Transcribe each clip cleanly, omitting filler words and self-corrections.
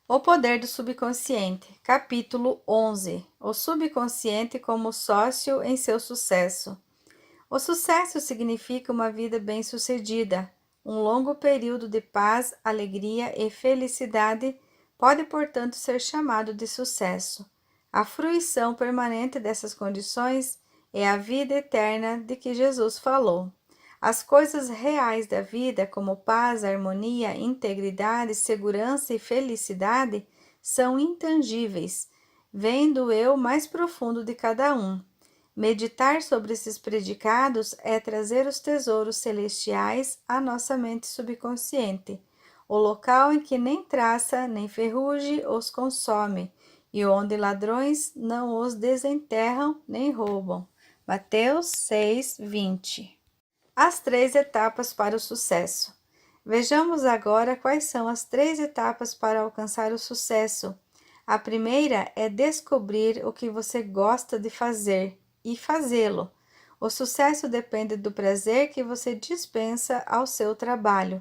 O poder do subconsciente, capítulo 11. O subconsciente como sócio em seu sucesso. O sucesso significa uma vida bem-sucedida. Um longo período de paz, alegria e felicidade pode, portanto, ser chamado de sucesso. A fruição permanente dessas condições é a vida eterna de que Jesus falou. As coisas reais da vida, como paz, harmonia, integridade, segurança e felicidade, são intangíveis, vêm do eu mais profundo de cada um. Meditar sobre esses predicados é trazer os tesouros celestiais à nossa mente subconsciente, o local em que nem traça nem ferrugem os consome, e onde ladrões não os desenterram nem roubam. Mateus 6:20. As 3 etapas para o sucesso. Vejamos agora quais são as 3 etapas para alcançar o sucesso. A primeira é descobrir o que você gosta de fazer e fazê-lo. O sucesso depende do prazer que você dispensa ao seu trabalho.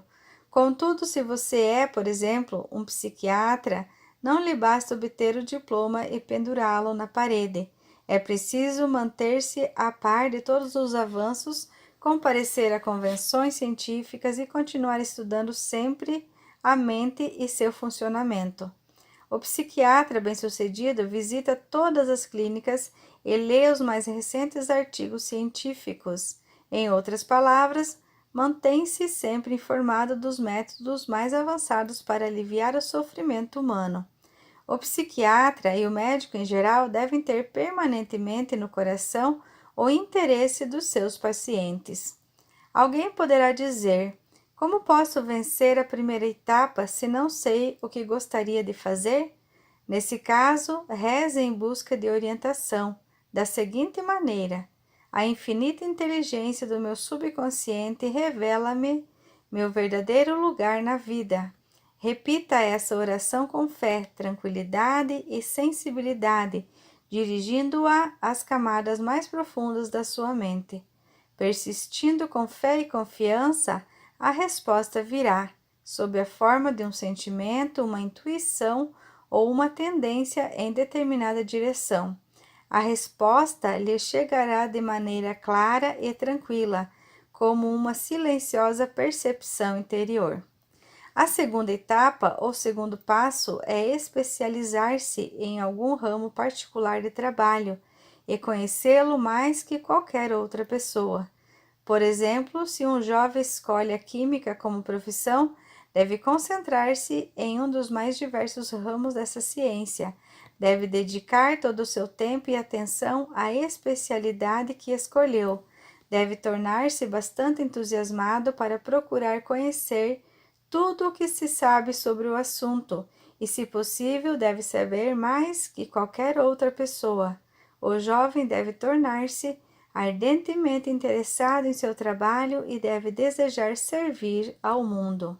Contudo, se você é, por exemplo, um psiquiatra, não lhe basta obter o diploma e pendurá-lo na parede. É preciso manter-se a par de todos os avanços, comparecer a convenções científicas e continuar estudando sempre a mente e seu funcionamento. O psiquiatra bem-sucedido visita todas as clínicas e lê os mais recentes artigos científicos. Em outras palavras, mantém-se sempre informado dos métodos mais avançados para aliviar o sofrimento humano. O psiquiatra e o médico em geral devem ter permanentemente no coração o interesse dos seus pacientes. Alguém poderá dizer: como posso vencer a primeira etapa se não sei o que gostaria de fazer? Nesse caso, reze em busca de orientação, da seguinte maneira: a infinita inteligência do meu subconsciente revela-me meu verdadeiro lugar na vida. Repita essa oração com fé, tranquilidade e sensibilidade, dirigindo-a às camadas mais profundas da sua mente. Persistindo com fé e confiança, a resposta virá, sob a forma de um sentimento, uma intuição ou uma tendência em determinada direção. A resposta lhe chegará de maneira clara e tranquila, como uma silenciosa percepção interior. A segunda etapa, ou segundo passo, é especializar-se em algum ramo particular de trabalho e conhecê-lo mais que qualquer outra pessoa. Por exemplo, se um jovem escolhe a química como profissão, deve concentrar-se em um dos mais diversos ramos dessa ciência. Deve dedicar todo o seu tempo e atenção à especialidade que escolheu. Deve tornar-se bastante entusiasmado para procurar conhecer tudo o que se sabe sobre o assunto e, se possível, deve saber mais que qualquer outra pessoa. O jovem deve tornar-se ardentemente interessado em seu trabalho e deve desejar servir ao mundo.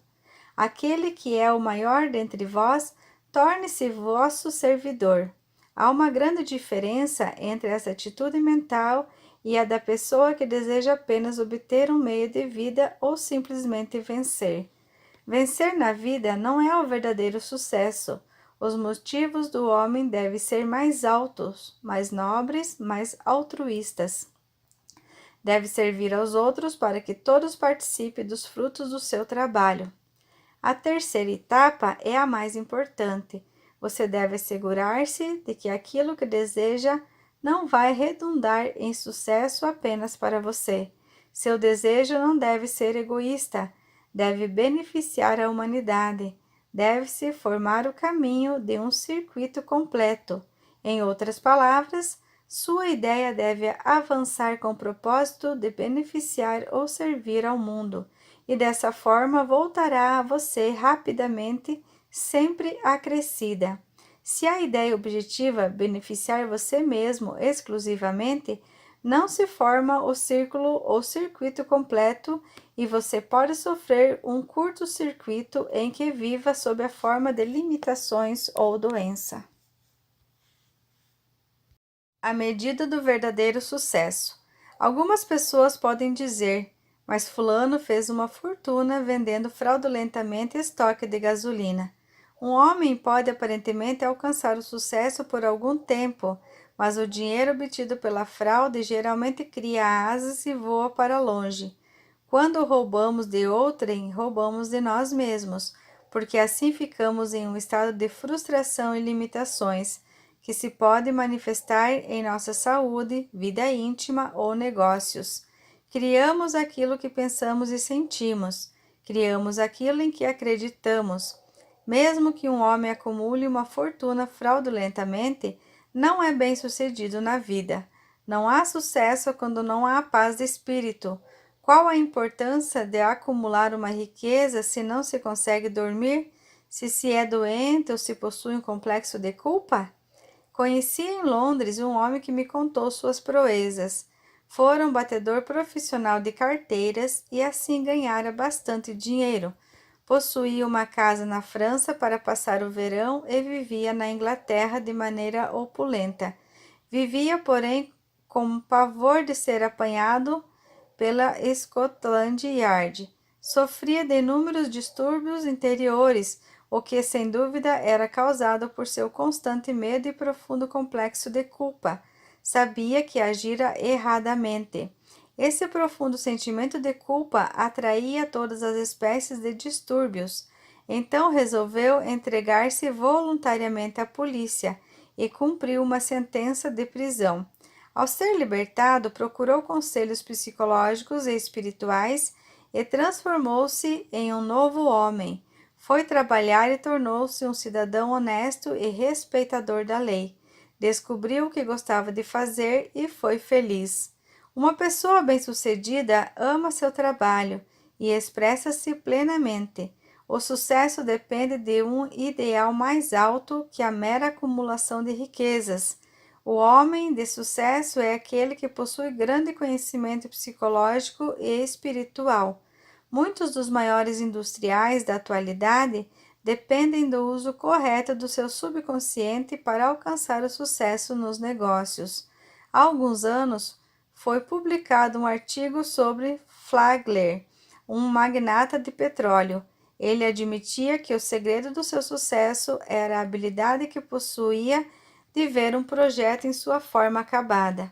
Aquele que é o maior dentre vós, torne-se vosso servidor. Há uma grande diferença entre essa atitude mental e a da pessoa que deseja apenas obter um meio de vida ou simplesmente vencer. Vencer na vida não é o verdadeiro sucesso. Os motivos do homem devem ser mais altos, mais nobres, mais altruístas. Deve servir aos outros para que todos participem dos frutos do seu trabalho. A terceira etapa é a mais importante. Você deve assegurar-se de que aquilo que deseja não vai redundar em sucesso apenas para você. Seu desejo não deve ser egoísta, deve beneficiar a humanidade, deve-se formar o caminho de um circuito completo. Em outras palavras, sua ideia deve avançar com o propósito de beneficiar ou servir ao mundo, e dessa forma voltará a você rapidamente, sempre acrescida. Se a ideia objetiva beneficiar você mesmo exclusivamente, não se forma o círculo ou circuito completo e você pode sofrer um curto-circuito em que viva sob a forma de limitações ou doença. A medida do verdadeiro sucesso. Algumas pessoas podem dizer: mas fulano fez uma fortuna vendendo fraudulentamente estoque de gasolina. Um homem pode aparentemente alcançar o sucesso por algum tempo, mas o dinheiro obtido pela fraude geralmente cria asas e voa para longe. Quando roubamos de outrem, roubamos de nós mesmos, porque assim ficamos em um estado de frustração e limitações, que se pode manifestar em nossa saúde, vida íntima ou negócios. Criamos aquilo que pensamos e sentimos, criamos aquilo em que acreditamos. Mesmo que um homem acumule uma fortuna fraudulentamente, não é bem-sucedido na vida. Não há sucesso quando não há paz de espírito. Qual a importância de acumular uma riqueza se não se consegue dormir, se é doente ou se possui um complexo de culpa? Conheci em Londres um homem que me contou suas proezas. Fora um batedor profissional de carteiras e assim ganhara bastante dinheiro. Possuía uma casa na França para passar o verão e vivia na Inglaterra de maneira opulenta. Vivia, porém, com pavor de ser apanhado pela Scotland Yard. Sofria de inúmeros distúrbios interiores, o que sem dúvida era causado por seu constante medo e profundo complexo de culpa. Sabia que agira erradamente. Esse profundo sentimento de culpa atraía todas as espécies de distúrbios. Então resolveu entregar-se voluntariamente à polícia e cumpriu uma sentença de prisão. Ao ser libertado, procurou conselhos psicológicos e espirituais e transformou-se em um novo homem. Foi trabalhar e tornou-se um cidadão honesto e respeitador da lei. Descobriu o que gostava de fazer e foi feliz. Uma pessoa bem-sucedida ama seu trabalho e expressa-se plenamente. O sucesso depende de um ideal mais alto que a mera acumulação de riquezas. O homem de sucesso é aquele que possui grande conhecimento psicológico e espiritual. Muitos dos maiores industriais da atualidade dependem do uso correto do seu subconsciente para alcançar o sucesso nos negócios. Há alguns anos foi publicado um artigo sobre Flagler, um magnata de petróleo. Ele admitia que o segredo do seu sucesso era a habilidade que possuía de ver um projeto em sua forma acabada.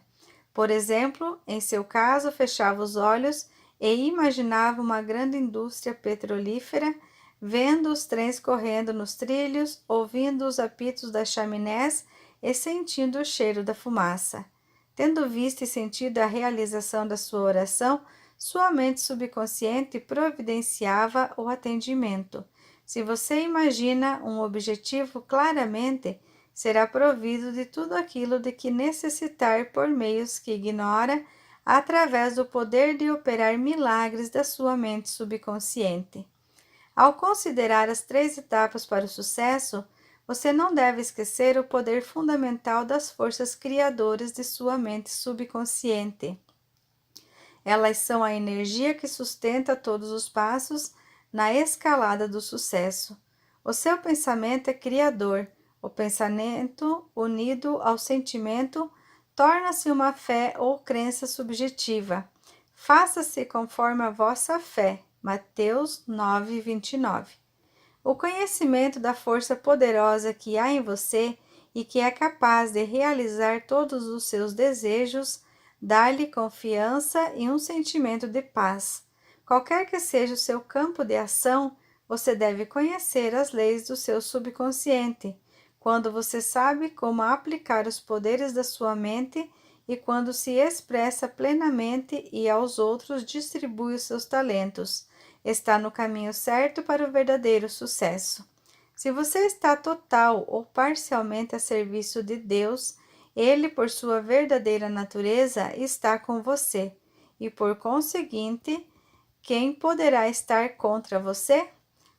Por exemplo, em seu caso, fechava os olhos e imaginava uma grande indústria petrolífera, vendo os trens correndo nos trilhos, ouvindo os apitos das chaminés e sentindo o cheiro da fumaça. Tendo visto e sentido a realização da sua oração, sua mente subconsciente providenciava o atendimento. Se você imagina um objetivo claramente, será provido de tudo aquilo de que necessitar por meios que ignora, através do poder de operar milagres da sua mente subconsciente. Ao considerar as 3 etapas para o sucesso, você não deve esquecer o poder fundamental das forças criadoras de sua mente subconsciente. Elas são a energia que sustenta todos os passos na escalada do sucesso. O seu pensamento é criador. O pensamento, unido ao sentimento, torna-se uma fé ou crença subjetiva. Faça-se conforme a vossa fé. Mateus 9:29. O conhecimento da força poderosa que há em você e que é capaz de realizar todos os seus desejos, dá-lhe confiança e um sentimento de paz. Qualquer que seja o seu campo de ação, você deve conhecer as leis do seu subconsciente. Quando você sabe como aplicar os poderes da sua mente e quando se expressa plenamente e aos outros distribui os seus talentos, está no caminho certo para o verdadeiro sucesso. Se você está total ou parcialmente a serviço de Deus, Ele, por sua verdadeira natureza, está com você, e por conseguinte, quem poderá estar contra você?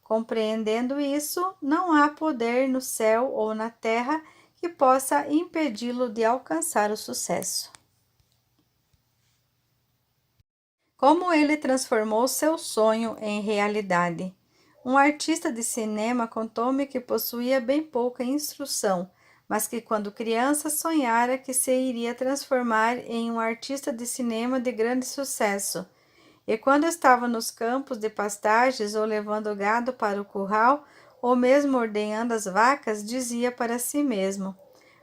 Compreendendo isso, não há poder no céu ou na terra que possa impedi-lo de alcançar o sucesso. Como ele transformou seu sonho em realidade. Um artista de cinema contou-me que possuía bem pouca instrução, mas que quando criança sonhara que se iria transformar em um artista de cinema de grande sucesso. E quando estava nos campos de pastagens ou levando gado para o curral, ou mesmo ordenhando as vacas, dizia para si mesmo: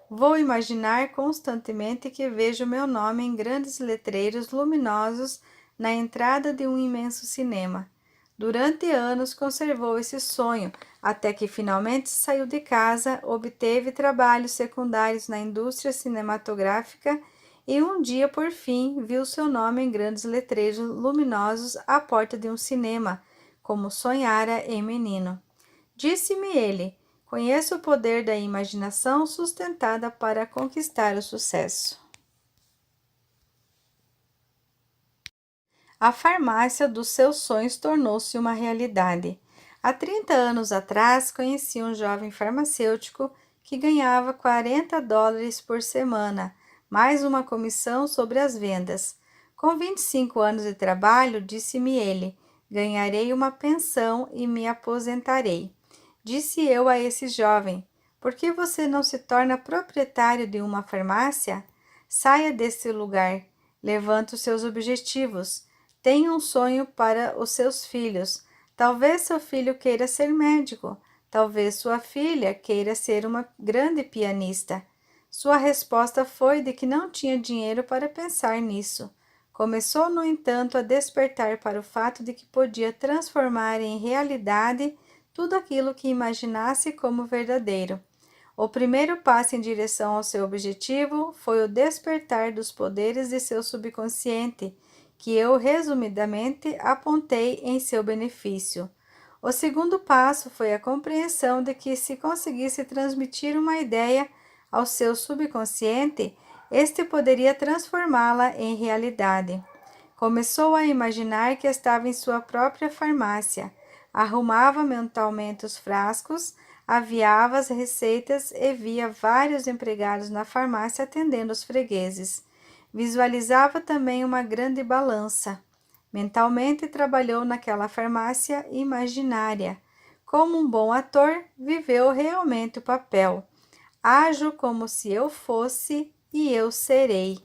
vou imaginar constantemente que vejo meu nome em grandes letreiros luminosos na entrada de um imenso cinema. Durante anos conservou esse sonho, até que finalmente saiu de casa, obteve trabalhos secundários na indústria cinematográfica e um dia, por fim, viu seu nome em grandes letreiros luminosos à porta de um cinema, como sonhara em menino. Disse-me ele: conheço o poder da imaginação sustentada para conquistar o sucesso. A farmácia dos seus sonhos tornou-se uma realidade. Há 30 anos atrás, conheci um jovem farmacêutico que ganhava $40 por semana, mais uma comissão sobre as vendas. Com 25 anos de trabalho, disse-me ele, ganharei uma pensão e me aposentarei. Disse eu a esse jovem: por que você não se torna proprietário de uma farmácia? Saia desse lugar, levante os seus objetivos. Tenha um sonho para os seus filhos. Talvez seu filho queira ser médico. Talvez sua filha queira ser uma grande pianista. Sua resposta foi de que não tinha dinheiro para pensar nisso. Começou, no entanto, a despertar para o fato de que podia transformar em realidade tudo aquilo que imaginasse como verdadeiro. O primeiro passo em direção ao seu objetivo foi o despertar dos poderes de seu subconsciente, que eu resumidamente apontei em seu benefício. O segundo passo foi a compreensão de que, se conseguisse transmitir uma ideia ao seu subconsciente, este poderia transformá-la em realidade. Começou a imaginar que estava em sua própria farmácia, arrumava mentalmente os frascos, aviava as receitas e via vários empregados na farmácia atendendo os fregueses. Visualizava também uma grande balança. Mentalmente trabalhou naquela farmácia imaginária. Como um bom ator, viveu realmente o papel. Ajo como se eu fosse e eu serei.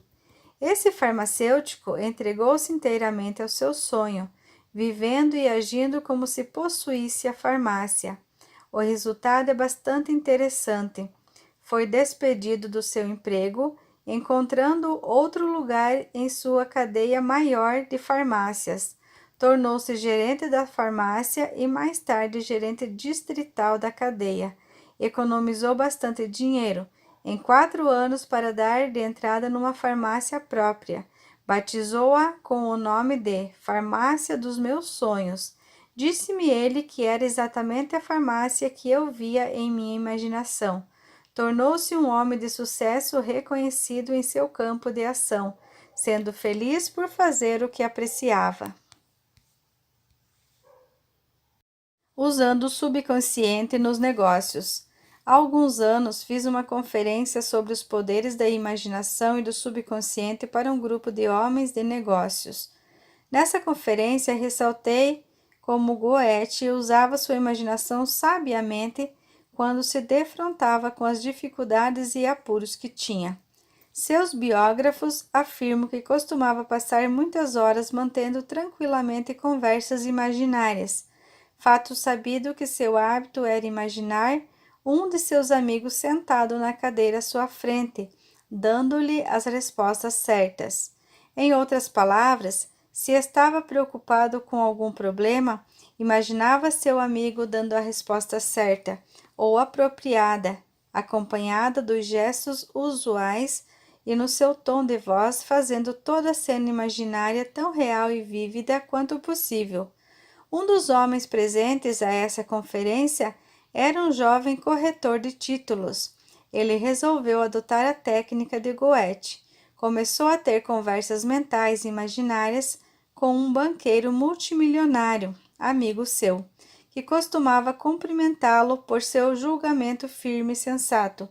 Esse farmacêutico entregou-se inteiramente ao seu sonho, vivendo e agindo como se possuísse a farmácia. O resultado é bastante interessante. Foi despedido do seu emprego, encontrando outro lugar em sua cadeia maior de farmácias. Tornou-se gerente da farmácia e mais tarde gerente distrital da cadeia. Economizou bastante dinheiro em 4 anos para dar de entrada numa farmácia própria. Batizou-a com o nome de Farmácia dos Meus Sonhos. Disse-me ele que era exatamente a farmácia que eu via em minha imaginação. Tornou-se um homem de sucesso reconhecido em seu campo de ação, sendo feliz por fazer o que apreciava. Usando o subconsciente nos negócios. Há alguns anos fiz uma conferência sobre os poderes da imaginação e do subconsciente para um grupo de homens de negócios. Nessa conferência ressaltei como Goethe usava sua imaginação sabiamente quando se defrontava com as dificuldades e apuros que tinha. Seus biógrafos afirmam que costumava passar muitas horas mantendo tranquilamente conversas imaginárias. Fato sabido que seu hábito era imaginar um de seus amigos sentado na cadeira à sua frente, dando-lhe as respostas certas. Em outras palavras, se estava preocupado com algum problema, imaginava seu amigo dando a resposta certa ou apropriada, acompanhada dos gestos usuais e no seu tom de voz, fazendo toda a cena imaginária tão real e vívida quanto possível. Um dos homens presentes a essa conferência era um jovem corretor de títulos. Ele resolveu adotar a técnica de Goethe. Começou a ter conversas mentais imaginárias com um banqueiro multimilionário, amigo seu, que costumava cumprimentá-lo por seu julgamento firme e sensato,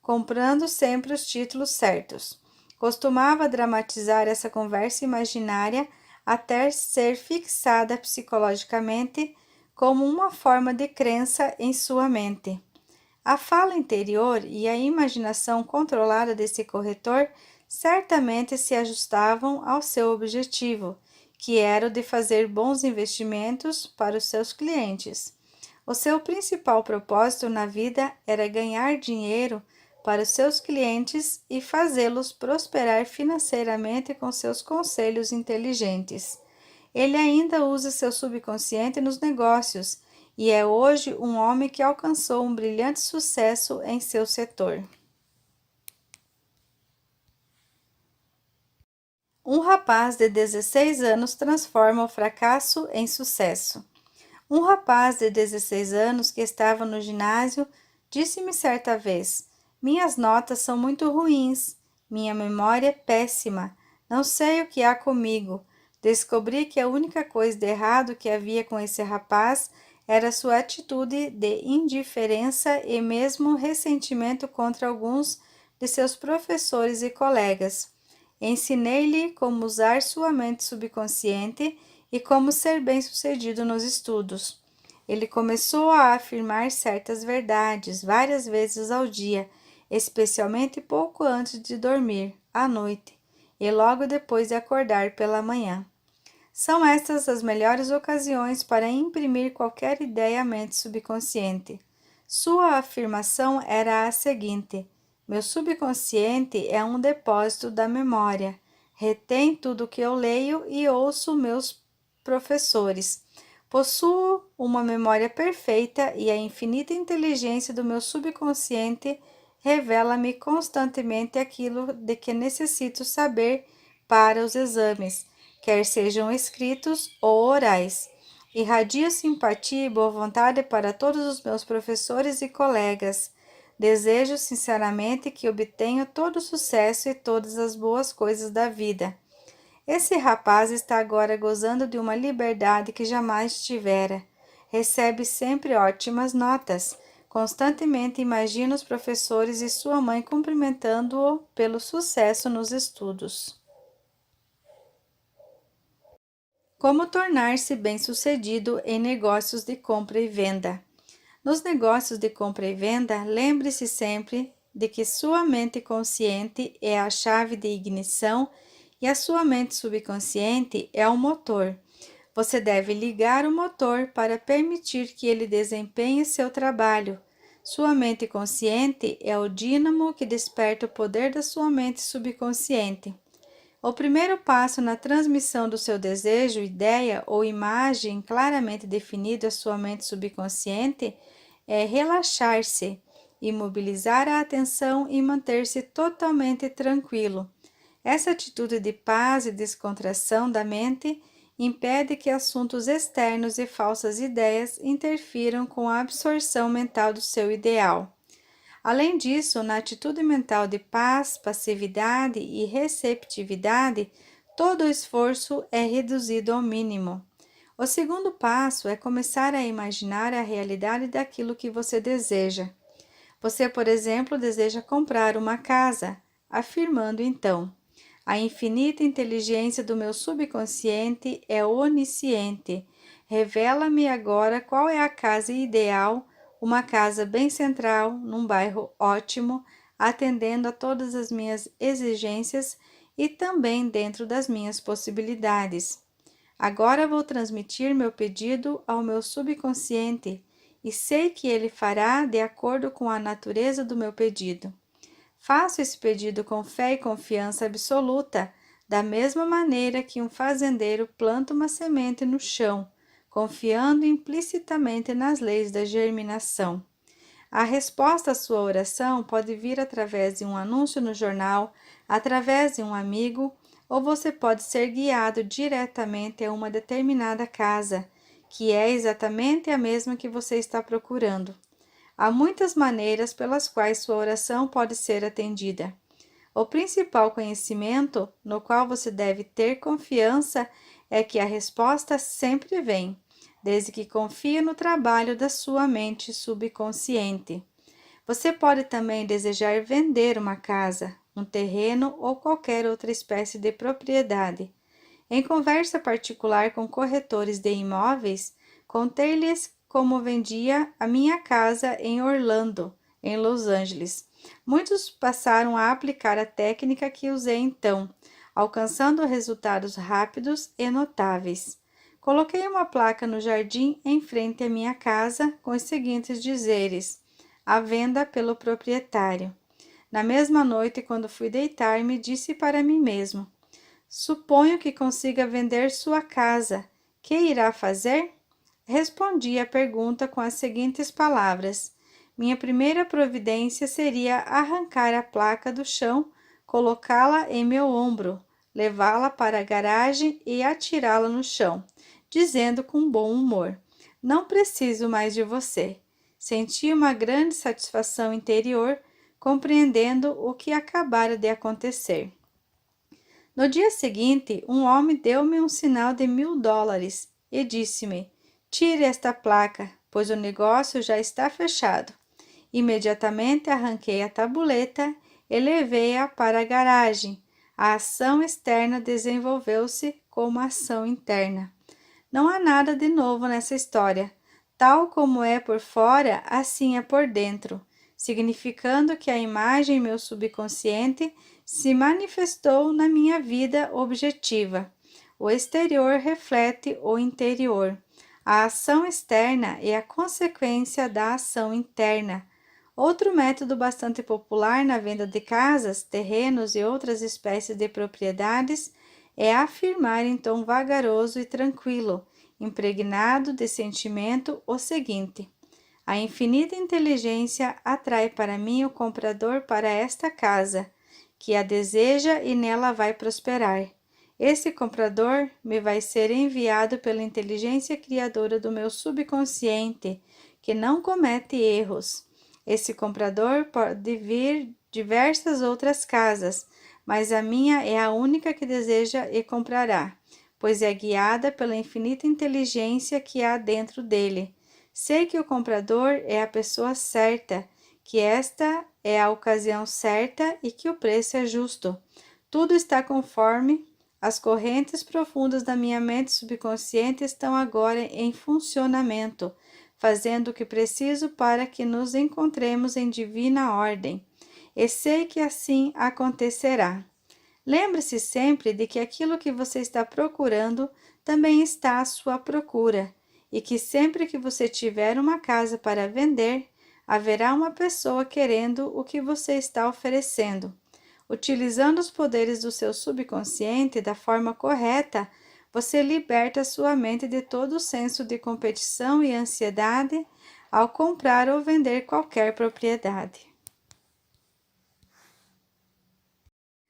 comprando sempre os títulos certos. Costumava dramatizar essa conversa imaginária até ser fixada psicologicamente como uma forma de crença em sua mente. A fala interior e a imaginação controlada desse corretor certamente se ajustavam ao seu objetivo, que era o de fazer bons investimentos para os seus clientes. O seu principal propósito na vida era ganhar dinheiro para os seus clientes e fazê-los prosperar financeiramente com seus conselhos inteligentes. Ele ainda usa seu subconsciente nos negócios e é hoje um homem que alcançou um brilhante sucesso em seu setor. Um rapaz de 16 anos transforma o fracasso em sucesso. Um rapaz de 16 anos que estava no ginásio disse-me certa vez: minhas notas são muito ruins, minha memória é péssima, não sei o que há comigo. Descobri que a única coisa de errado que havia com esse rapaz era sua atitude de indiferença e mesmo ressentimento contra alguns de seus professores e colegas. Ensinei-lhe como usar sua mente subconsciente e como ser bem-sucedido nos estudos. Ele começou a afirmar certas verdades várias vezes ao dia, especialmente pouco antes de dormir, à noite, e logo depois de acordar pela manhã. São estas as melhores ocasiões para imprimir qualquer ideia à mente subconsciente. Sua afirmação era a seguinte: meu subconsciente é um depósito da memória. Retém tudo o que eu leio e ouço meus professores. Possuo uma memória perfeita e a infinita inteligência do meu subconsciente revela-me constantemente aquilo de que necessito saber para os exames, quer sejam escritos ou orais. Irradio simpatia e boa vontade para todos os meus professores e colegas. Desejo sinceramente que obtenham todo o sucesso e todas as boas coisas da vida. Esse rapaz está agora gozando de uma liberdade que jamais tivera. Recebe sempre ótimas notas. Constantemente imagina os professores e sua mãe cumprimentando-o pelo sucesso nos estudos. Como tornar-se bem-sucedido em negócios de compra e venda? Nos negócios de compra e venda, lembre-se sempre de que sua mente consciente é a chave de ignição e a sua mente subconsciente é o motor. Você deve ligar o motor para permitir que ele desempenhe seu trabalho. Sua mente consciente é o dínamo que desperta o poder da sua mente subconsciente. O primeiro passo na transmissão do seu desejo, ideia ou imagem claramente definido à sua mente subconsciente é relaxar-se, imobilizar a atenção e manter-se totalmente tranquilo. Essa atitude de paz e descontração da mente impede que assuntos externos e falsas ideias interfiram com a absorção mental do seu ideal. Além disso, na atitude mental de paz, passividade e receptividade, todo o esforço é reduzido ao mínimo. O segundo passo é começar a imaginar a realidade daquilo que você deseja. Você, por exemplo, deseja comprar uma casa, afirmando então: a infinita inteligência do meu subconsciente é onisciente. Revela-me agora qual é a casa ideal, uma casa bem central, num bairro ótimo, atendendo a todas as minhas exigências e também dentro das minhas possibilidades. Agora vou transmitir meu pedido ao meu subconsciente e sei que ele fará de acordo com a natureza do meu pedido. Faço esse pedido com fé e confiança absoluta, da mesma maneira que um fazendeiro planta uma semente no chão, confiando implicitamente nas leis da germinação. A resposta à sua oração pode vir através de um anúncio no jornal, através de um amigo, ou você pode ser guiado diretamente a uma determinada casa, que é exatamente a mesma que você está procurando. Há muitas maneiras pelas quais sua oração pode ser atendida. O principal conhecimento no qual você deve ter confiança é que a resposta sempre vem, desde que confie no trabalho da sua mente subconsciente. Você pode também desejar vender uma casa, um terreno ou qualquer outra espécie de propriedade. Em conversa particular com corretores de imóveis, contei-lhes como vendia a minha casa em Orlando, em Los Angeles. Muitos passaram a aplicar a técnica que usei então, alcançando resultados rápidos e notáveis. Coloquei uma placa no jardim em frente à minha casa com os seguintes dizeres: à venda pelo proprietário. Na mesma noite, quando fui deitar-me, disse para mim mesmo: suponho que consiga vender sua casa. Que irá fazer? Respondi à pergunta com as seguintes palavras: minha primeira providência seria arrancar a placa do chão, colocá-la em meu ombro, levá-la para a garagem e atirá-la no chão, dizendo com bom humor: não preciso mais de você. Senti uma grande satisfação interior, compreendendo o que acabara de acontecer. No dia seguinte, um homem deu-me um sinal de $1000 e disse-me: tire esta placa, pois o negócio já está fechado. Imediatamente arranquei a tabuleta e levei-a para a garagem. A ação externa desenvolveu-se como ação interna. Não há nada de novo nessa história. Tal como é por fora, assim é por dentro, significando que a imagem em meu subconsciente se manifestou na minha vida objetiva. O exterior reflete o interior. A ação externa é a consequência da ação interna. Outro método bastante popular na venda de casas, terrenos e outras espécies de propriedades é afirmar em tom vagaroso e tranquilo, impregnado de sentimento, o seguinte: a infinita inteligência atrai para mim o comprador para esta casa, que a deseja e nela vai prosperar. Esse comprador me vai ser enviado pela inteligência criadora do meu subconsciente, que não comete erros. Esse comprador pode vir diversas outras casas, mas a minha é a única que deseja e comprará, pois é guiada pela infinita inteligência que há dentro dele. Sei que o comprador é a pessoa certa, que esta é a ocasião certa e que o preço é justo. Tudo está conforme as correntes profundas da minha mente subconsciente estão agora em funcionamento, fazendo o que preciso para que nos encontremos em divina ordem. E sei que assim acontecerá. Lembre-se sempre de que aquilo que você está procurando também está à sua procura, e que sempre que você tiver uma casa para vender, haverá uma pessoa querendo o que você está oferecendo. Utilizando os poderes do seu subconsciente da forma correta, você liberta sua mente de todo o senso de competição e ansiedade ao comprar ou vender qualquer propriedade.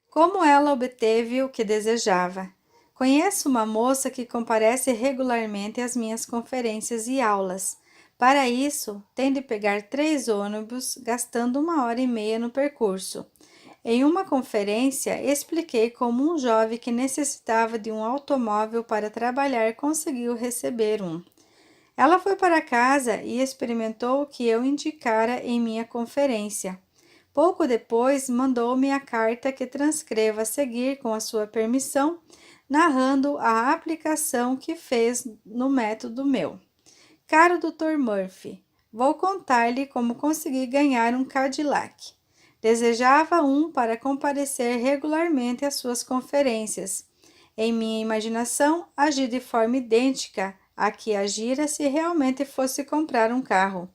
Como ela obteve o que desejava? Conheço uma moça que comparece regularmente às minhas conferências e aulas. Para isso, tem de pegar 3 ônibus, gastando 1h30 no percurso. Em uma conferência, expliquei como um jovem que necessitava de um automóvel para trabalhar conseguiu receber um. Ela foi para casa e experimentou o que eu indicara em minha conferência. Pouco depois, mandou-me a carta que transcrevo a seguir com a sua permissão, narrando a aplicação que fez no método meu. Caro Dr. Murphy, vou contar-lhe como consegui ganhar um Cadillac. Desejava um para comparecer regularmente às suas conferências. Em minha imaginação, agi de forma idêntica a que agira se realmente fosse comprar um carro.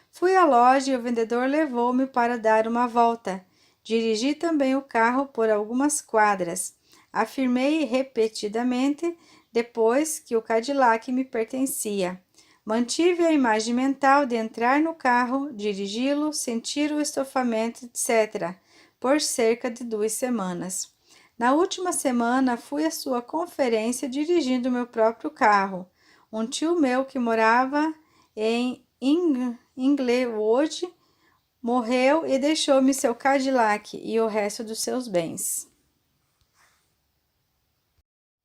Fui à loja e o vendedor levou-me para dar uma volta. Dirigi também o carro por algumas quadras. Afirmei repetidamente depois que o Cadillac me pertencia. Mantive a imagem mental de entrar no carro, dirigi-lo, sentir o estofamento, etc., por cerca de 2 semanas. Na última semana, fui à sua conferência dirigindo meu próprio carro. Um tio meu que morava em Inglewood morreu e deixou-me seu Cadillac e o resto dos seus bens.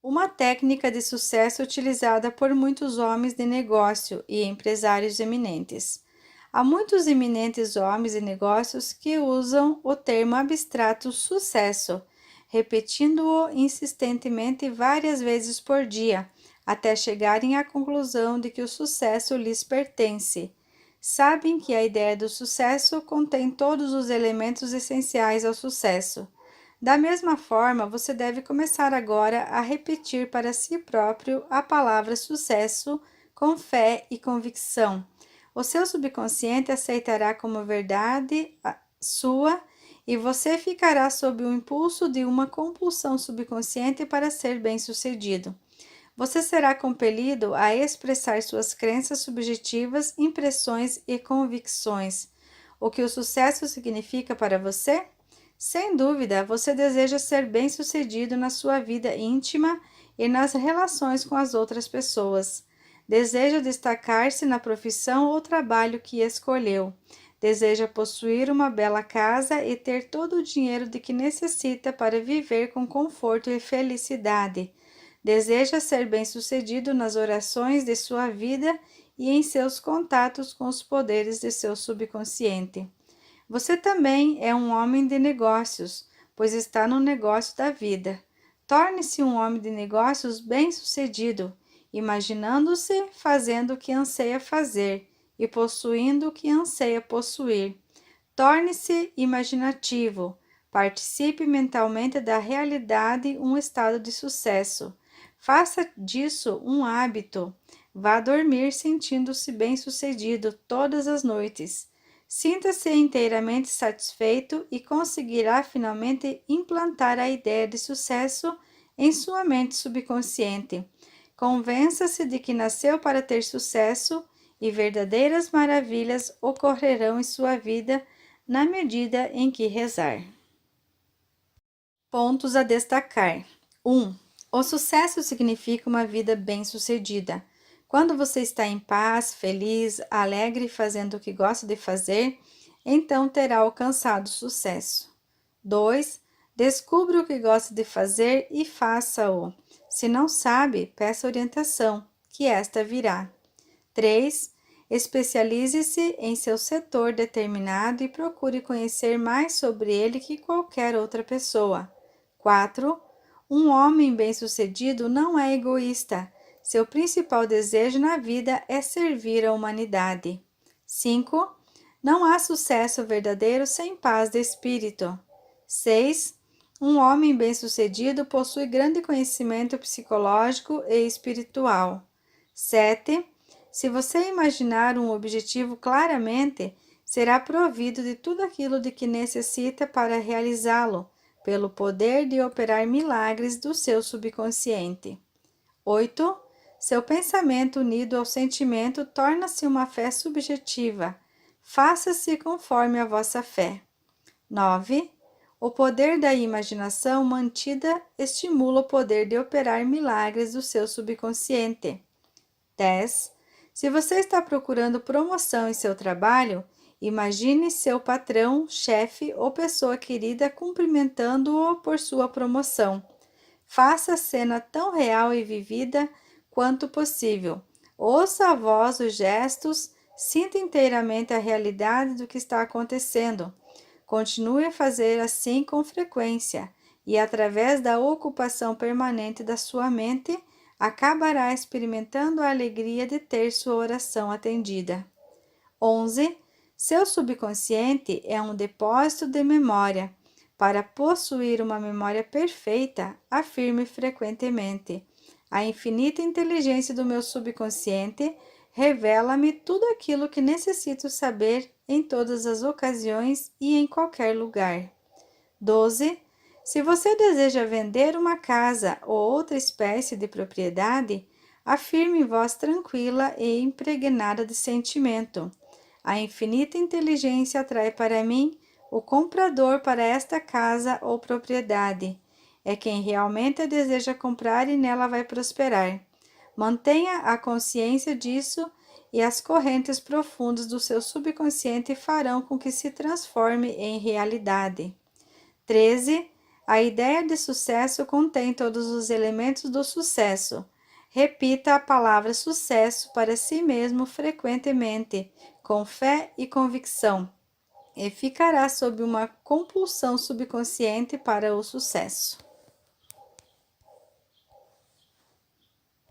Uma técnica de sucesso utilizada por muitos homens de negócio e empresários eminentes. Há muitos eminentes homens de negócios que usam o termo abstrato sucesso, repetindo-o insistentemente várias vezes por dia, até chegarem à conclusão de que o sucesso lhes pertence. Sabem que a ideia do sucesso contém todos os elementos essenciais ao sucesso. Da mesma forma, você deve começar agora a repetir para si próprio a palavra sucesso com fé e convicção. O seu subconsciente aceitará como verdade sua e você ficará sob o impulso de uma compulsão subconsciente para ser bem-sucedido. Você será compelido a expressar suas crenças subjetivas, impressões e convicções. O que o sucesso significa para você? Sem dúvida, você deseja ser bem-sucedido na sua vida íntima e nas relações com as outras pessoas. Deseja destacar-se na profissão ou trabalho que escolheu. Deseja possuir uma bela casa e ter todo o dinheiro de que necessita para viver com conforto e felicidade. Deseja ser bem-sucedido nas orações de sua vida e em seus contatos com os poderes de seu subconsciente. Você também é um homem de negócios, pois está no negócio da vida. Torne-se um homem de negócios bem-sucedido, imaginando-se fazendo o que anseia fazer e possuindo o que anseia possuir. Torne-se imaginativo. Participe mentalmente da realidade, um estado de sucesso. Faça disso um hábito. Vá dormir sentindo-se bem-sucedido todas as noites. Sinta-se inteiramente satisfeito e conseguirá finalmente implantar a ideia de sucesso em sua mente subconsciente. Convença-se de que nasceu para ter sucesso e verdadeiras maravilhas ocorrerão em sua vida na medida em que rezar. Pontos a destacar: 1. O sucesso significa uma vida bem-sucedida. Quando você está em paz, feliz, alegre e fazendo o que gosta de fazer, então terá alcançado sucesso. 2. Descubra o que gosta de fazer e faça-o. Se não sabe, peça orientação, que esta virá. 3. Especialize-se em seu setor determinado e procure conhecer mais sobre ele que qualquer outra pessoa. 4. Um homem bem-sucedido não é egoísta. Seu principal desejo na vida é servir a humanidade. 5. Não há sucesso verdadeiro sem paz de espírito. 6. Um homem bem-sucedido possui grande conhecimento psicológico e espiritual. 7. Se você imaginar um objetivo claramente, será provido de tudo aquilo de que necessita para realizá-lo, pelo poder de operar milagres do seu subconsciente. 8. Seu pensamento unido ao sentimento torna-se uma fé subjetiva. Faça-se conforme a vossa fé. 9. O poder da imaginação mantida estimula o poder de operar milagres do seu subconsciente. 10. Se você está procurando promoção em seu trabalho, imagine seu patrão, chefe ou pessoa querida cumprimentando-o por sua promoção. Faça a cena tão real e vivida quanto possível. Ouça a voz os gestos, sinta inteiramente a realidade do que está acontecendo. Continue a fazer assim com frequência e, através da ocupação permanente da sua mente, acabará experimentando a alegria de ter sua oração atendida. 11. Seu subconsciente é um depósito de memória. Para possuir uma memória perfeita, afirme frequentemente: a infinita inteligência do meu subconsciente revela-me tudo aquilo que necessito saber em todas as ocasiões e em qualquer lugar. 12. Se você deseja vender uma casa ou outra espécie de propriedade, afirme em voz tranquila e impregnada de sentimento: a infinita inteligência atrai para mim o comprador para esta casa ou propriedade. É quem realmente a deseja comprar e nela vai prosperar. Mantenha a consciência disso e as correntes profundas do seu subconsciente farão com que se transforme em realidade. 13. A ideia de sucesso contém todos os elementos do sucesso. Repita a palavra sucesso para si mesmo frequentemente, com fé e convicção, e ficará sob uma compulsão subconsciente para o sucesso.